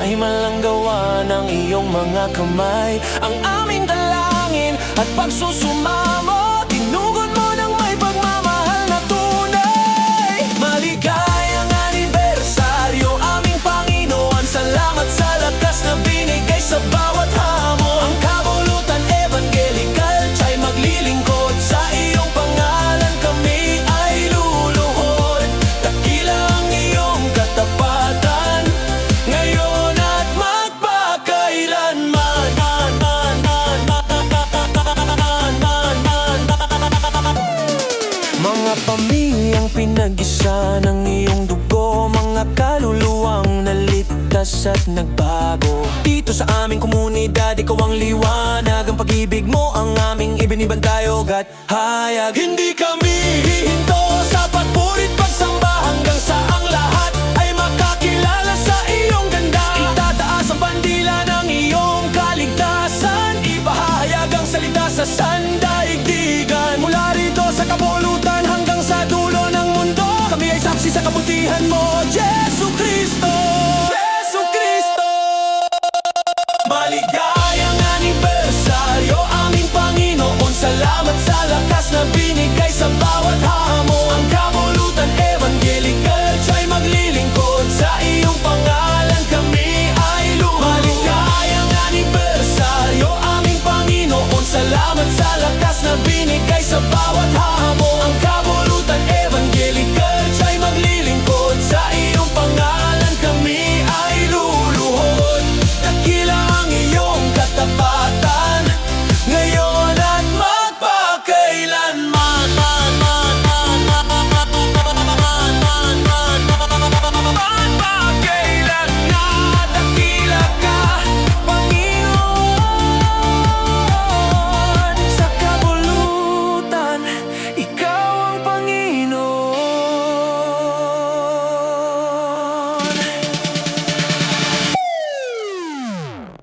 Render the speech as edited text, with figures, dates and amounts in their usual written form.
ay malanggawa ng iyong mga kamay. Ang aming dalangin at pagsusumamo, tinugod mo ng may pagmamahal na tunay. Maligayang anibersaryo, aming Panginoon. Salamat sa lakas na binigay sa bawat hamon. Ang kabulutan evangelical tiya'y maglilingkod. Sa iyong pangalan kami ay luluhod. Dakila ang iyong katapatan, ngayon at magpakailanman. Mga pamilyang pinag-isa ng iyong dugo, mga kaluluwang naligtas at nagbago. Dito sa aming komunidad, ikaw ang liwanag. Ang pag-ibig mo ang aming ibinibantayog at hayag. Hindi kami